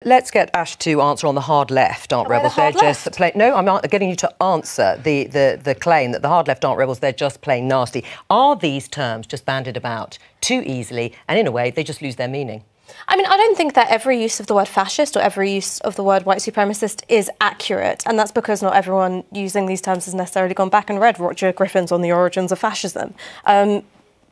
let's get Ash to answer on the hard left, aren't rebels? They're just plain... No, I'm not getting you to answer the claim that the hard left aren't rebels, they're just plain nasty. Are these terms just bandied about too easily, and in a way, they just lose their meaning? I mean, I don't think that every use of the word fascist or every use of the word white supremacist is accurate, and that's because not everyone using these terms has necessarily gone back and read Roger Griffin's On the Origins of Fascism.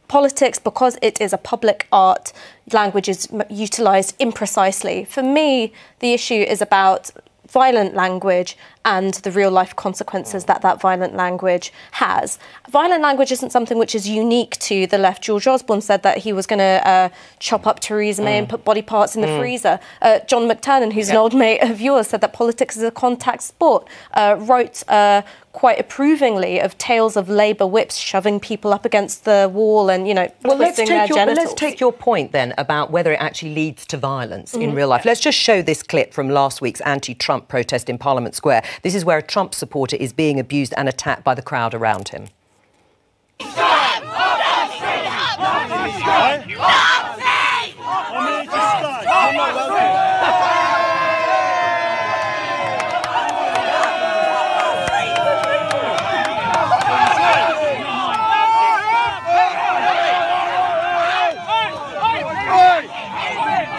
Politics, because it is a public art, language is utilised imprecisely. For me, the issue is about violent language and the real-life consequences that violent language has. Violent language isn't something which is unique to the left. George Osborne said that he was going to chop up Theresa May and put body parts in the freezer. John McTernan, who's an old mate of yours, said that politics is a contact sport, wrote quite approvingly of tales of Labour whips shoving people up against the wall and, you know, twisting their genitals. Let's take your point then about whether it actually leads to violence in real life. Let's just show this clip from last week's anti-Trump protest in Parliament Square. This is where a Trump supporter is being abused and attacked by the crowd around him.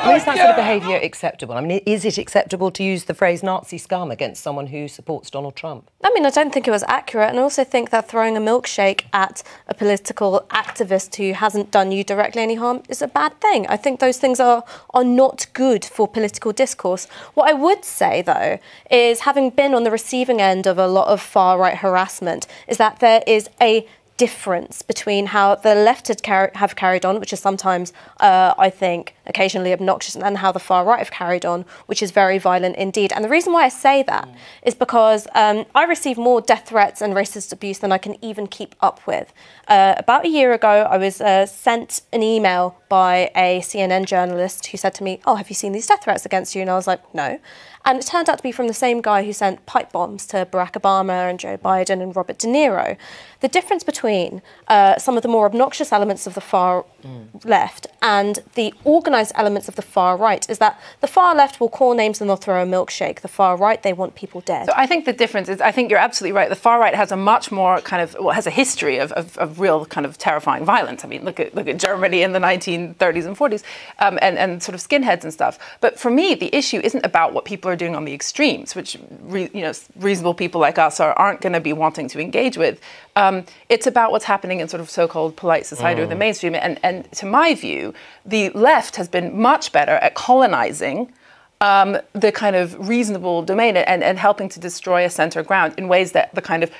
Is that sort of behaviour acceptable? I mean, is it acceptable to use the phrase Nazi scum against someone who supports Donald Trump? I mean, I don't think it was accurate, and I also think that throwing a milkshake at a political activist who hasn't done you directly any harm is a bad thing. I think those things are not good for political discourse. What I would say, though, is having been on the receiving end of a lot of far-right harassment, is that there is a difference between how the left have carried on, which is sometimes, I think, occasionally obnoxious, and how the far right have carried on, which is very violent indeed. And the reason why I say that is because I receive more death threats and racist abuse than I can even keep up with. About a year ago, I was sent an email by a CNN journalist who said to me, "Oh, have you seen these death threats against you?" And I was like, "No." And it turned out to be from the same guy who sent pipe bombs to Barack Obama and Joe Biden and Robert De Niro. The difference between some of the more obnoxious elements of the far left and the organised elements of the far right is that the far left will call names and they'll throw a milkshake. The far right, they want people dead. So I think the difference is, I think you're absolutely right. The far right has a much more kind of, well, has a history of real kind of terrifying violence. I mean, look at Germany in the 1930s and 40s and sort of skinheads and stuff. But for me, the issue isn't about what people are doing on the extremes, which reasonable people like us aren't going to be wanting to engage with. It's about what's happening in sort of so-called polite society or the mainstream. And to my view, the left has been much better at colonizing the kind of reasonable domain and helping to destroy a centre ground in ways that the kind of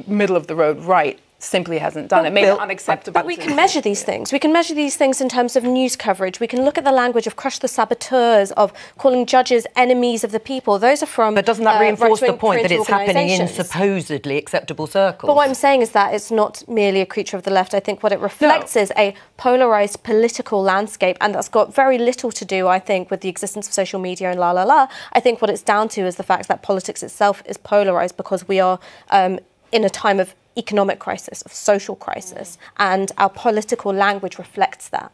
middle of the road right simply hasn't done. It made it unacceptable. But we can measure these things. We can measure these things in terms of news coverage. We can look at the language of crush the saboteurs, of calling judges enemies of the people. Those are from But doesn't that reinforce the point that it's happening in supposedly acceptable circles? But what I'm saying is that it's not merely a creature of the left. I think what it reflects is a polarised political landscape, and that's got very little to do, I think, with the existence of social media and la-la-la. I think what it's down to is the fact that politics itself is polarised because we are in a time of economic crisis, of social crisis, and our political language reflects that.